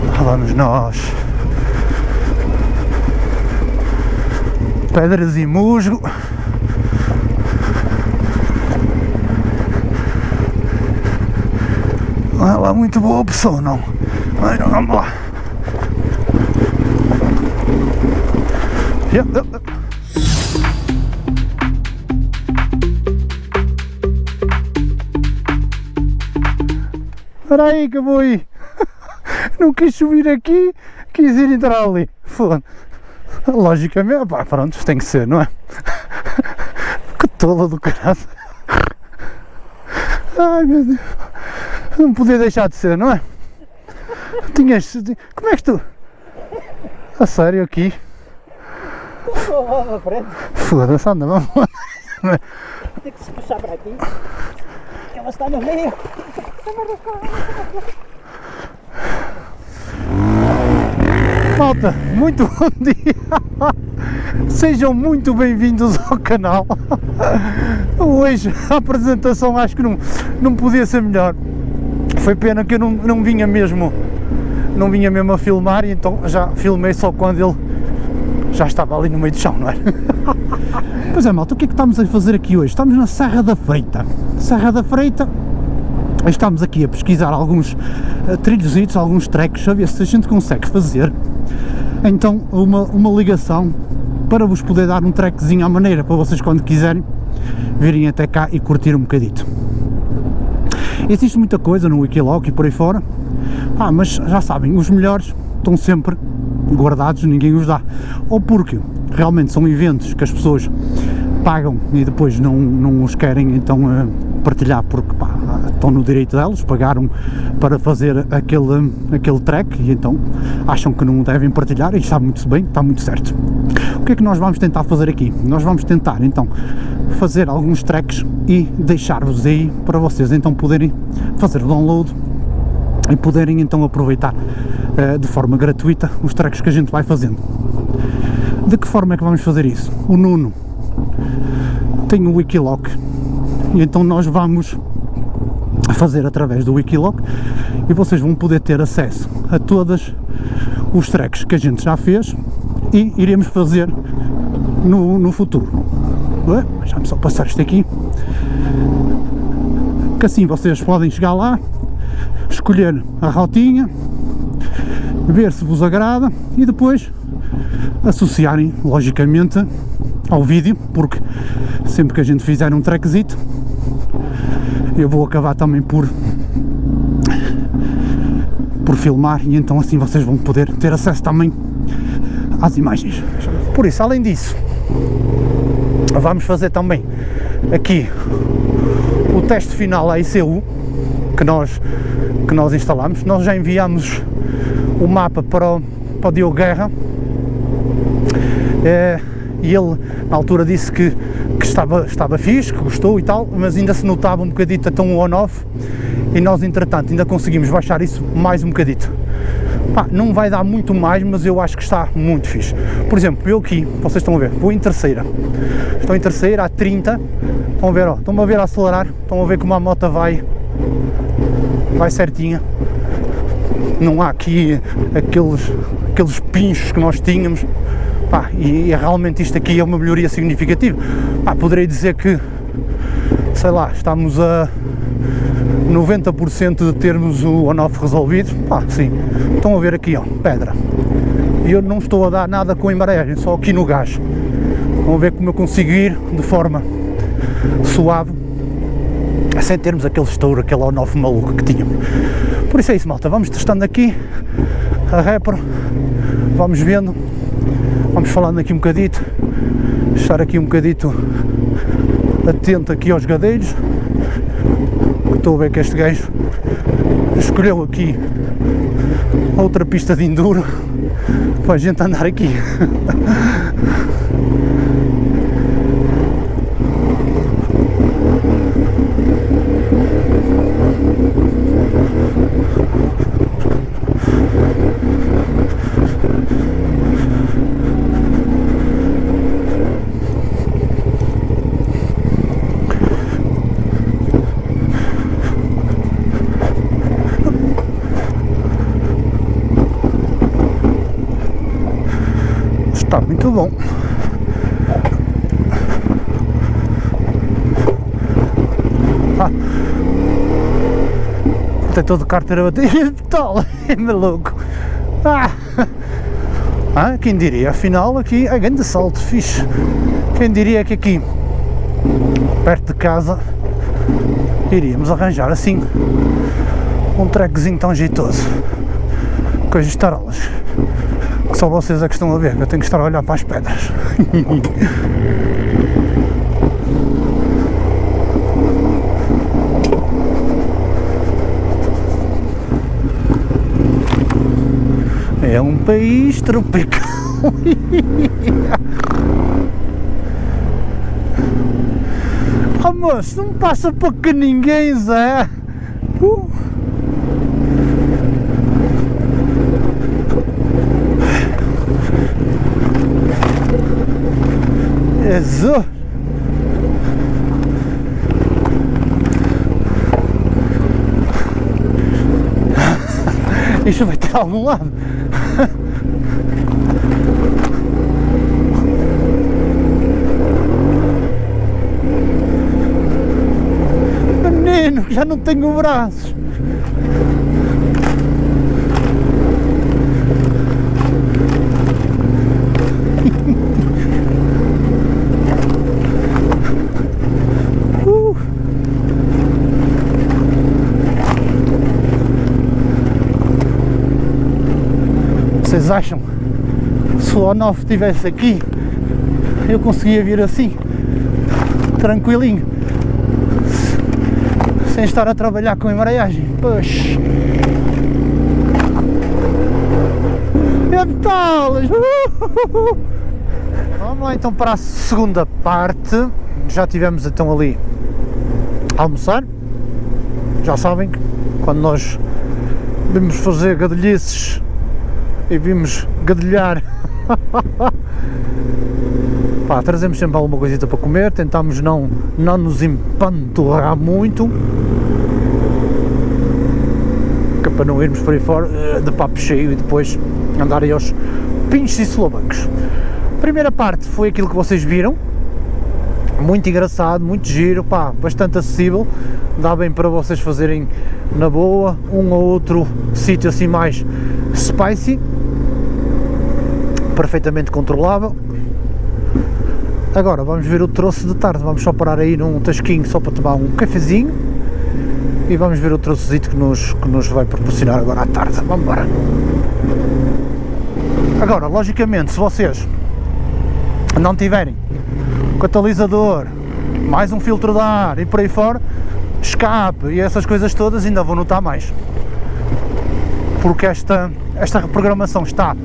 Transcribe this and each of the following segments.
Lá vamos nós. Pedras e musgo. Não é lá muito boa opção, não. Mas vamos lá. Espera aí que eu vou aí. Não quis subir aqui, quis ir entrar ali. Foda. Logicamente, pá, pronto, tem que ser, não é? Que tola do caralho. Ai meu Deus. Não podia deixar de ser, não é? Tinhas. Como é que tu. A sério aqui? Estou lá à frente. Foda-se, anda, vamos. Tem que se puxar para aqui. Ela está no meio. Malta, muito bom dia. Sejam muito bem-vindos ao canal. Hoje a apresentação acho que não podia ser melhor. Foi pena que eu não vinha mesmo a filmar, e então já filmei só quando ele já estava ali no meio do chão, não é? Pois é, malta, o que é que estamos a fazer aqui hoje? Estamos na Serra da Freita. Serra da Freita, estamos aqui a pesquisar alguns trilhositos, alguns trekkos, a ver se a gente consegue fazer então uma ligação para vos poder dar um trekkzinho à maneira, para vocês quando quiserem virem até cá e curtir um bocadito. Existe muita coisa no Wikiloc e por aí fora, mas já sabem, os melhores estão sempre guardados, ninguém os dá, ou porque realmente são eventos que as pessoas pagam e depois não os querem então partilhar, porque pá, estão no direito delas, pagaram para fazer aquele trek e então acham que não devem partilhar, e está muito bem, está muito certo. O que é que nós vamos tentar fazer aqui? Nós vamos tentar então fazer alguns treks e deixar-vos aí para vocês então poderem fazer o download e poderem então aproveitar de forma gratuita os treks que a gente vai fazendo. De que forma é que vamos fazer isso? O Nuno tem o Wikiloc e então nós vamos fazer através do Wikiloc e vocês vão poder ter acesso a todos os treks que a gente já fez e iremos fazer no futuro. Deixa-me só passar isto aqui, que assim vocês podem chegar lá, escolher a rotinha, ver se vos agrada e depois associarem logicamente ao vídeo, porque sempre que a gente fizer um trekzito eu vou acabar também por filmar, e então assim vocês vão poder ter acesso também às imagens. Por isso, além disso, vamos fazer também aqui o teste final à ICU que nós instalamos. Nós já enviamos o mapa para o Diogo Guerra, e ele na altura disse que estava fixe, que gostou e tal, mas ainda se notava um bocadito até um on-off, e nós entretanto ainda conseguimos baixar isso mais um bocadito. Não vai dar muito mais, mas eu acho que está muito fixe. Por exemplo, eu aqui, vocês estão a ver, vou em terceira, estou em terceira a 30, estão a ver, ó, estão a ver a acelerar, estão a ver como a moto vai certinha, não há aqui aqueles pinchos que nós tínhamos. E realmente isto aqui é uma melhoria significativa. Poderei dizer que, sei lá, estamos a 90% de termos o on-off resolvido. Sim, estão a ver aqui, ó, pedra. E eu não estou a dar nada com a embreagem, só aqui no gás. Vão ver como eu consigo ir de forma suave, sem termos aquele estouro, aquele on-off maluco que tínhamos. Por isso é isso, malta, vamos testando aqui a Repro, vamos vendo, vamos falando aqui um bocadito, estar aqui um bocadito atento aqui aos gadeiros. Estou a ver que este gajo escolheu aqui outra pista de enduro para a gente andar aqui. Está muito bom. Tem todo carteira a bater. Tal, é maluco. Quem diria? Afinal, aqui é grande salto, fixe. Quem diria que aqui, perto de casa, iríamos arranjar assim um trequezinho tão jeitoso. Coisas de tarolas. Que só vocês é que estão a ver, que eu tenho que estar a olhar para as pedras. É um país tropical. Moço, não passa para que ninguém, Zé. Jesus. Isto vai ter algum lado. Menino, já não tenho braços. Vocês acham? Se o On-Off estivesse aqui, eu conseguia vir assim, tranquilinho, sem estar a trabalhar com embreagem. Pois. Talas! Vamos lá então para a segunda parte. Já tivemos então ali a almoçar. Já sabem que quando nós vimos fazer gadalhices e vimos gadilhar, pá, trazemos sempre alguma coisita para comer, tentamos não nos empanturrar muito, que é para não irmos por aí fora de papo cheio e depois andar aí aos pinchos e solavancos. A primeira parte foi aquilo que vocês viram, muito engraçado, muito giro, pá, bastante acessível, dá bem para vocês fazerem na boa, um ou outro sítio assim mais spicy, perfeitamente controlável. Agora vamos ver o troço de tarde, vamos só parar aí num tasquinho só para tomar um cafezinho e vamos ver o trocozito que nos vai proporcionar agora à tarde. Vamos embora. Agora, logicamente, se vocês não tiverem catalisador, mais um filtro de ar e por aí fora, escape e essas coisas todas, ainda vou notar mais, porque esta reprogramação está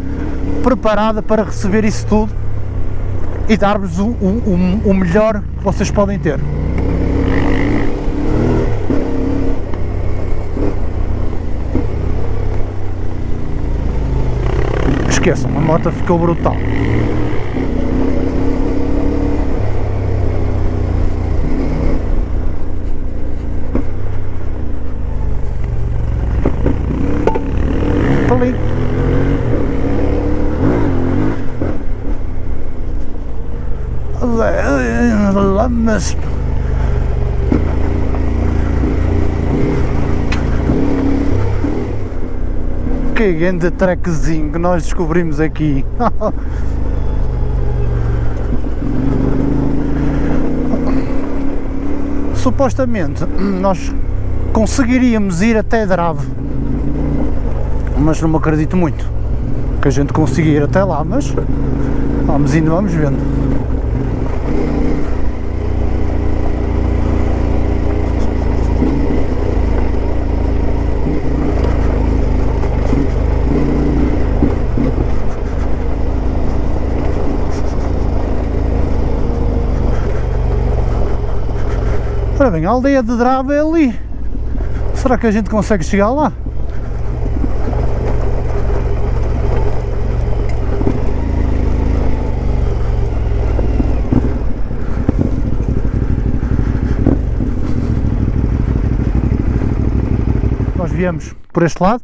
preparada para receber isso tudo e dar-vos o melhor que vocês podem ter. Esqueçam, a moto ficou brutal. Ali. Lamas. Que grande trequezinho que nós descobrimos aqui. Supostamente nós conseguiríamos ir até Drave, mas não me acredito muito que a gente consiga ir até lá, mas vamos indo, vamos vendo. Ora bem, a aldeia de Drave é ali. Será que a gente consegue chegar lá? Nós viemos por este lado.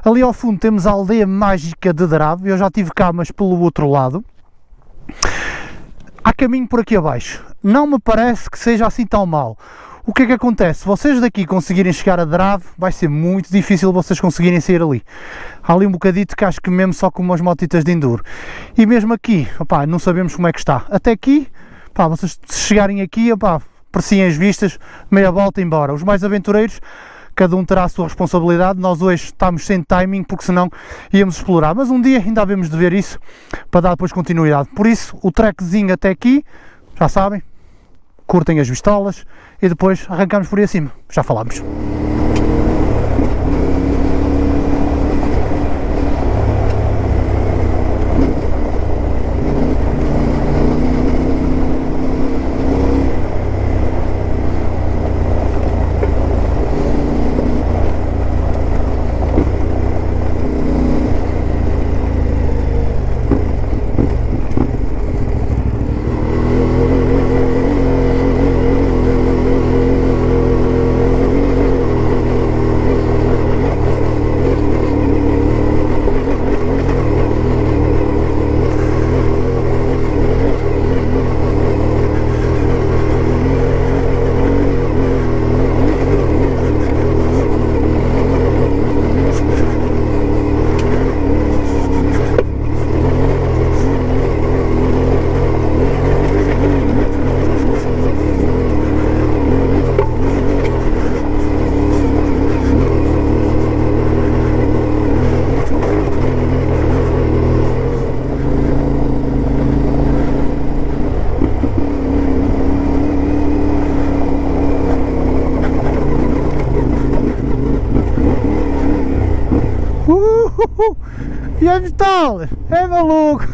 Ali ao fundo temos a aldeia mágica de Drave. Eu já estive cá, mas pelo outro lado. Há caminho por aqui abaixo, não me parece que seja assim tão mal. O que é que acontece? Se vocês daqui conseguirem chegar a Drave, vai ser muito difícil vocês conseguirem sair ali. Há ali um bocadito que acho que mesmo só com umas motitas de enduro. E mesmo aqui, opá, não sabemos como é que está. Até aqui, opá, vocês se chegarem aqui, opá, apreciem as vistas, meia volta embora. Os mais aventureiros, cada um terá a sua responsabilidade. Nós hoje estamos sem timing, porque senão íamos explorar. Mas um dia ainda havemos de ver isso, para dar depois continuidade. Por isso, o trekzinho até aqui, já sabem, curtem as vistolas e depois arrancamos por aí acima. Já falámos. E aí, Vital? É maluco!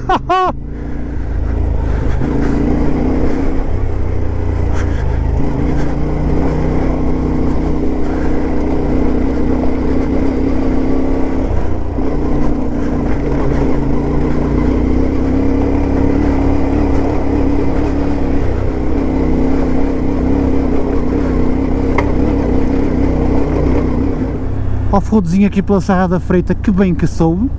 Off-roadzinho aqui pela Serra da Freita, que bem que soube,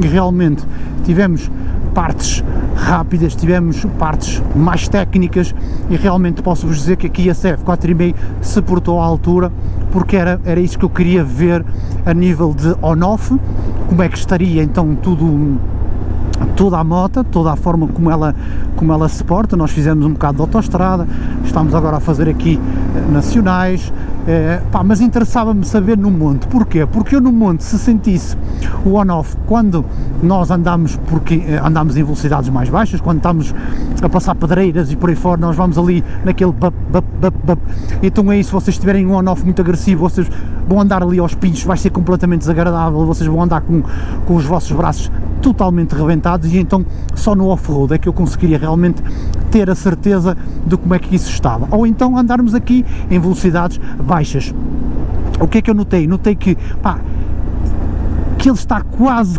e realmente tivemos partes rápidas, tivemos partes mais técnicas, e realmente posso-vos dizer que aqui a CF 4,5 se portou à altura, porque era isso que eu queria ver a nível de on-off, como é que estaria então toda a moto, toda a forma como ela se porta. Nós fizemos um bocado de autoestrada, estamos agora a fazer aqui nacionais, mas interessava-me saber no monte. Porquê? Porque eu no monte, se sentisse o on-off quando nós andamos, porque andamos em velocidades mais baixas, quando estamos a passar pedreiras e por aí fora, nós vamos ali naquele bap. Então é isso, se vocês tiverem um on-off muito agressivo, vocês vão andar ali aos pinchos, vai ser completamente desagradável, vocês vão andar com os vossos braços totalmente rebentados, e então só no off-road é que eu conseguiria realmente ter a certeza de como é que isso estava, ou então andarmos aqui em velocidades baixas. O que é que eu notei? Notei que, que ele está quase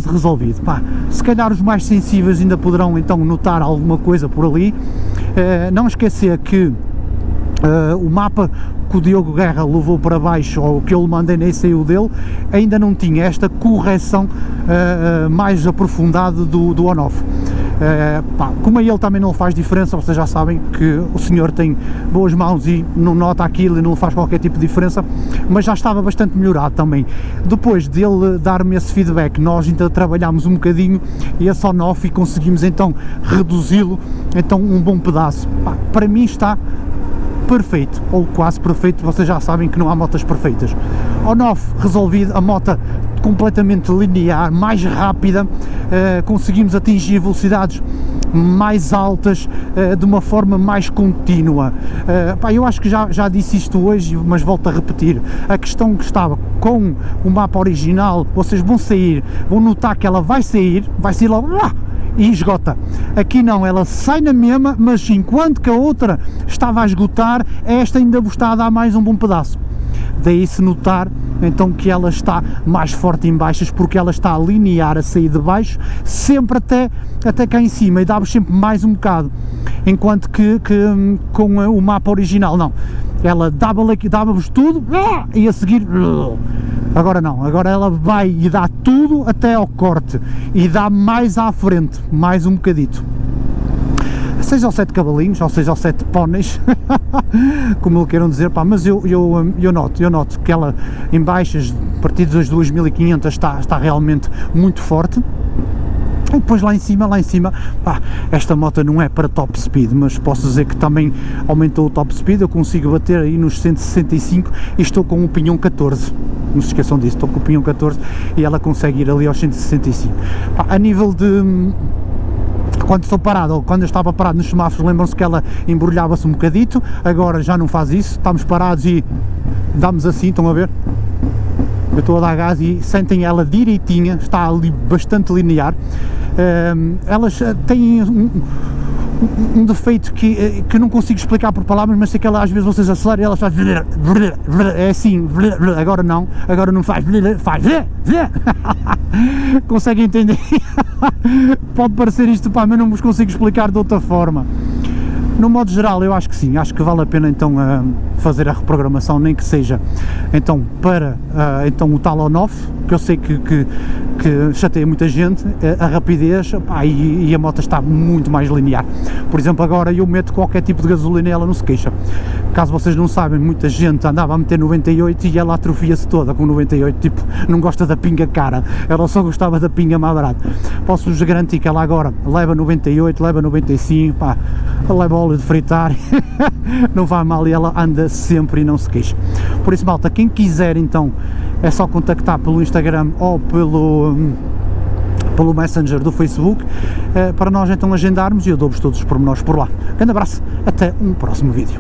resolvido. Se calhar os mais sensíveis ainda poderão então notar alguma coisa por ali. Não esquecer que o mapa que o Diogo Guerra levou para baixo, ou que eu lhe mandei nem saiu dele, ainda não tinha esta correção mais aprofundada do on-off. Como a ele também não faz diferença, vocês já sabem que o senhor tem boas mãos e não nota aquilo e não faz qualquer tipo de diferença, mas já estava bastante melhorado também. Depois dele dar-me esse feedback, nós ainda trabalhámos um bocadinho e esse on-off, e conseguimos então reduzi-lo então um bom pedaço. Para mim está perfeito, ou quase perfeito. Vocês já sabem que não há motas perfeitas. On-off resolvido, a moto completamente linear, mais rápida, conseguimos atingir velocidades mais altas de uma forma mais contínua. Eu acho que já disse isto hoje, mas volto a repetir. A questão que estava com o mapa original, vocês vão notar que ela vai sair logo e esgota. Aqui não, ela sai na mesma, mas enquanto que a outra estava a esgotar, esta ainda vos está a dar mais um bom pedaço. Daí se notar então que ela está mais forte em baixas, porque ela está a linear, a sair de baixo, sempre até cá em cima, e dá-vos sempre mais um bocado, enquanto que com o mapa original não, ela dava-vos tudo e a seguir, agora não, agora ela vai e dá tudo até ao corte, e dá mais à frente, mais um bocadito. 6 ou 7 cavalinhos, ou 6 ou 7 póneis, como lhe queiram dizer, pá, mas eu noto que ela em baixas, a partir das 2500 está realmente muito forte. E depois lá em cima, pá, esta moto não é para top speed, mas posso dizer que também aumentou o top speed, eu consigo bater aí nos 165 e estou com o pinhão 14, não se esqueçam disso, estou com o pinhão 14 e ela consegue ir ali aos 165. Pá, a nível de... quando estou parado, ou quando eu estava parado nos semáforos, lembram-se que ela embrulhava-se um bocadito, agora já não faz isso, estamos parados e damos assim, estão a ver? Eu estou a dar gás e sentem ela direitinha, está ali bastante linear. Elas têm um defeito que não consigo explicar por palavras, mas sei que ela, às vezes vocês aceleram e ela faz é assim, agora não faz, conseguem entender? Pode parecer isto, pá, mas não vos consigo explicar de outra forma. No modo geral, eu acho que sim, acho que vale a pena então fazer a reprogramação, nem que seja então para então o tal on-off, que eu sei que chateia muita gente, a rapidez, pá, e a moto está muito mais linear. Por exemplo, agora eu meto qualquer tipo de gasolina e ela não se queixa. Caso vocês não sabem, muita gente andava a meter 98 e ela atrofia-se toda com 98, tipo, não gosta da pinga cara, ela só gostava da pinga mais barata. Posso-vos garantir que ela agora leva 98, leva 95, pá, leva óleo de fritar, não vai mal e ela anda sempre e não se queixa. Por isso, malta, quem quiser então é só contactar pelo Instagram ou pelo Messenger do Facebook, para nós então agendarmos e eu dou-vos todos os pormenores por lá. Grande abraço, até um próximo vídeo.